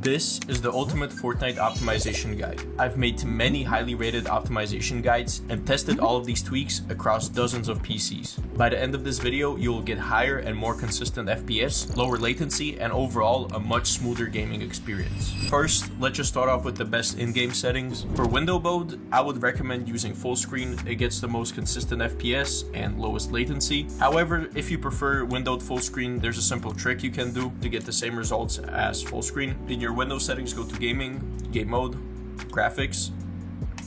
This is the ultimate Fortnite optimization guide. I've made many highly rated optimization guides and tested all of these tweaks across dozens of PCs. By the end of this video, you will get higher and more consistent FPS, lower latency, and overall a much smoother gaming experience. First, let's just start off with the best in-game settings. For window mode, I would recommend using full screen. It gets the most consistent FPS and lowest latency. However, if you prefer windowed full screen, there's a simple trick you can do to get the same results as full screen. In your window settings, go to gaming, game mode, graphics,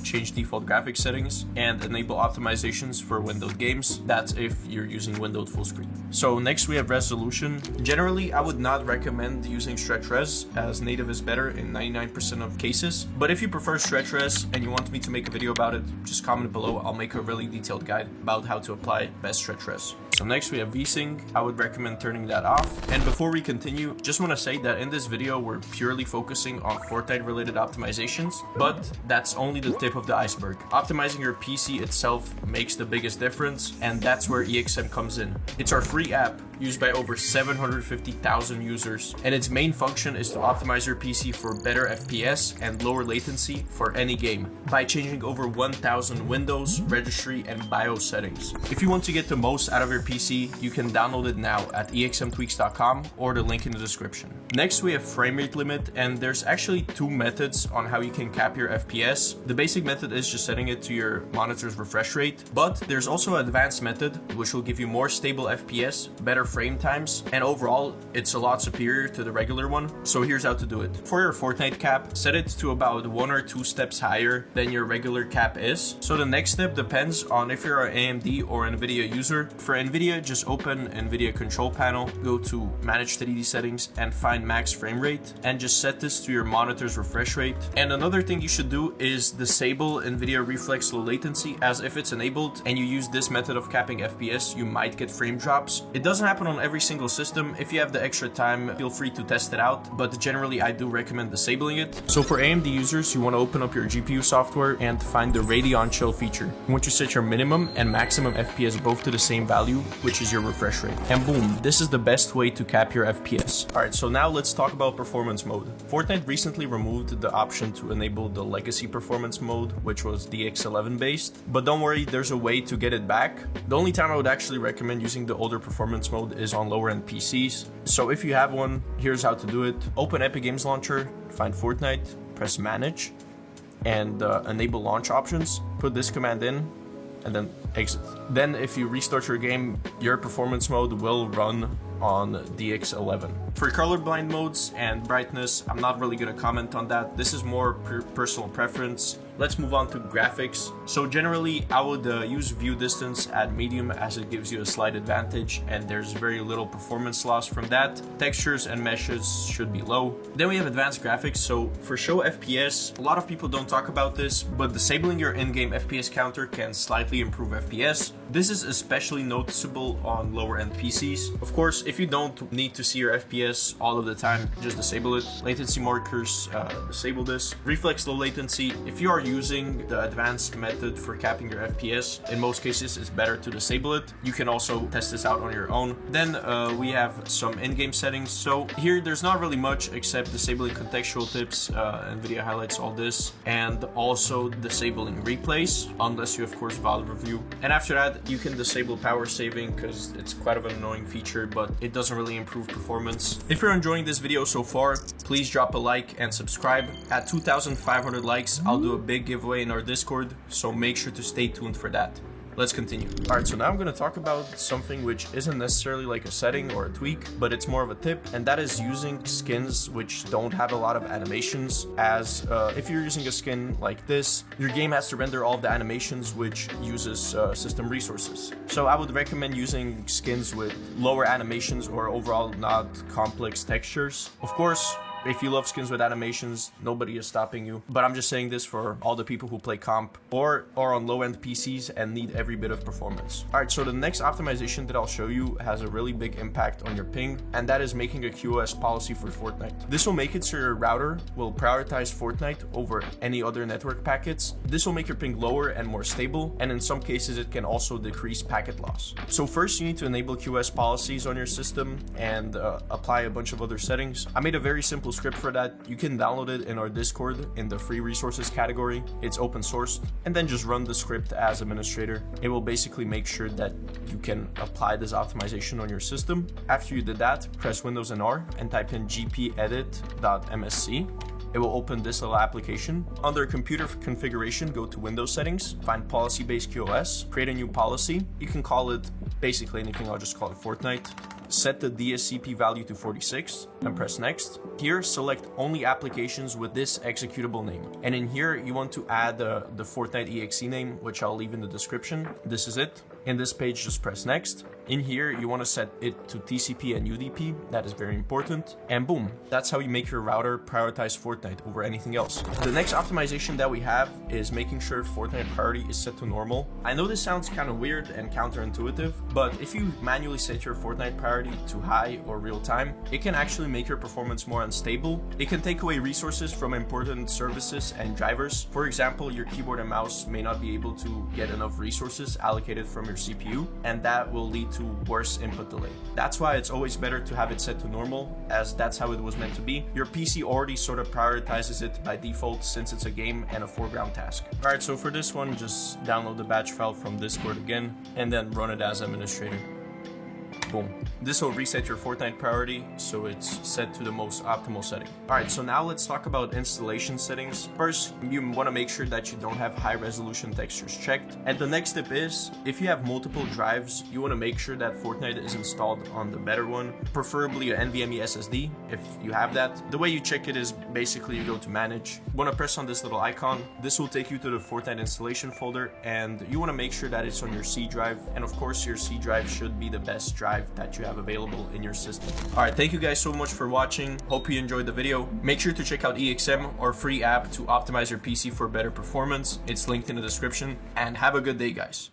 change default graphics settings, and enable optimizations for windowed games. That's if you're using windowed full screen. So next we have resolution. Generally, I would not recommend using stretch res, as native is better in 99% of cases. But if you prefer stretch res and you want me to make a video about it, just comment below. I'll make a really detailed guide about how to apply best stretch res. So next we have VSync. I would recommend turning that off. And before we continue, just want to say that in this video, we're purely focusing on Fortnite related optimizations, but that's only the tip of the iceberg. Optimizing your PC itself makes the biggest difference, and that's where EXM comes in. It's our free app used by over 750,000 users, and its main function is to optimize your PC for better FPS and lower latency for any game by changing over 1,000 Windows, registry, and BIOS settings. If you want to get the most out of your PC, you can download it now at exmtweaks.com or the link in the description. Next, we have frame rate limit, and there's actually two methods on how you can cap your FPS. The basic method is just setting it to your monitor's refresh rate, but there's also an advanced method which will give you more stable FPS, better frame times, and overall it's a lot superior to the regular one. So here's how to do it. For your Fortnite cap, set it to about 1 or 2 steps higher than your regular cap is. So the next step depends on if you're an AMD or NVIDIA user. For NVIDIA, just open NVIDIA control panel, go to manage 3D settings and find max frame rate, and just set this to your monitor's refresh rate. And another thing you should do is disable NVIDIA Reflex Low Latency, as if it's enabled and you use this method of capping FPS, you might get frame drops. It doesn't happen on every single system. If you have the extra time, feel free to test it out, but generally I do recommend disabling it. So for AMD users, you want to open up your GPU software and find the Radeon Chill feature. Once you set your minimum and maximum FPS both to the same value, which is your refresh rate, and boom, this is the best way to cap your FPS. Alright, so now let's talk about performance mode. Fortnite recently removed the option to enable the legacy performance mode, which was DX11 based, but don't worry, there's a way to get it back. The only time I would actually recommend using the older performance mode is on lower end PCs. So if you have one, here's how to do it. Open Epic Games Launcher, find Fortnite, press manage, and enable launch options. Put this command in, and then exit. Then if you restart your game, your performance mode will run on DX11. For colorblind modes and brightness, I'm not really going to comment on that. This is more personal preference. Let's move on to graphics. So generally, I would use view distance at medium, as it gives you a slight advantage and there's very little performance loss from that. Textures and meshes should be low. Then we have advanced graphics. So for show FPS, a lot of people don't talk about this, but disabling your in-game FPS counter can slightly improve FPS. This is especially noticeable on lower end PCs. Of course, if you don't need to see your FPS all of the time, just disable it. Latency markers, disable this. Reflex low latency, if you are using the advanced method for capping your FPS, in most cases it's better to disable it. You can also test this out on your own. Then we have some in-game settings. So here there's not really much except disabling contextual tips, NVIDIA highlights all this, and also disabling replays, unless you of course Valve review. And after that, you can disable power saving, because it's quite of an annoying feature, but it doesn't really improve performance. If you're enjoying this video so far, please drop a like and subscribe. At 2,500 likes, I'll do a big giveaway in our Discord, so make sure to stay tuned for that. Let's continue. Alright, so now I'm going to talk about something which isn't necessarily like a setting or a tweak, but it's more of a tip, and that is using skins which don't have a lot of animations, as if you're using a skin like this, your game has to render all of the animations, which uses system resources. So I would recommend using skins with lower animations or overall not complex textures. Of course, if you love skins with animations, nobody is stopping you. But I'm just saying this for all the people who play comp or are on low-end PCs and need every bit of performance. Alright, so the next optimization that I'll show you has a really big impact on your ping, and that is making a QoS policy for Fortnite. This will make it so your router will prioritize Fortnite over any other network packets. This will make your ping lower and more stable, and in some cases it can also decrease packet loss. So first you need to enable QoS policies on your system and apply a bunch of other settings. I made a very simple script for that, you can download it in our Discord in the free resources category. It's open sourced, and then just run the script as administrator. It will basically make sure that you can apply this optimization on your system. After you did that, press Windows and R and type in gpedit.msc. It will open this little application. Under computer configuration, go to Windows settings, find policy-based QoS, create a new policy. You can call it basically anything, I'll just call it Fortnite. Set the DSCP value to 46 and press next. Here, select only applications with this executable name. And in here, you want to add the Fortnite exe name, which I'll leave in the description. This is it. In this page, just press next. In here, you want to set it to TCP and UDP. That is very important. And boom, that's how you make your router prioritize Fortnite over anything else. The next optimization that we have is making sure Fortnite priority is set to normal. I know this sounds kind of weird and counterintuitive, but if you manually set your Fortnite priority to high or real time, it can actually make your performance more unstable. It can take away resources from important services and drivers. For example, your keyboard and mouse may not be able to get enough resources allocated from your CPU, and that will lead to worse input delay. That's why it's always better to have it set to normal, as that's how it was meant to be. Your PC already sort of prioritizes it by default since it's a game and a foreground task. Alright, so for this one, just download the batch file from Discord again, and then run it as administrator. Boom. This will reset your Fortnite priority, so it's set to the most optimal setting. Alright, so now let's talk about installation settings. First, you want to make sure that you don't have high resolution textures checked. And the next tip is, if you have multiple drives, you want to make sure that Fortnite is installed on the better one, preferably an NVMe SSD, if you have that. The way you check it is basically you go to manage. You want to press on this little icon. This will take you to the Fortnite installation folder, and you want to make sure that it's on your C drive. And of course, your C drive should be the best drive that you have available in your system. Alright, thank you guys so much for watching. Hope you enjoyed the video. Make sure to check out EXM, our free app to optimize your PC for better performance. It's linked in the description, and have a good day, guys.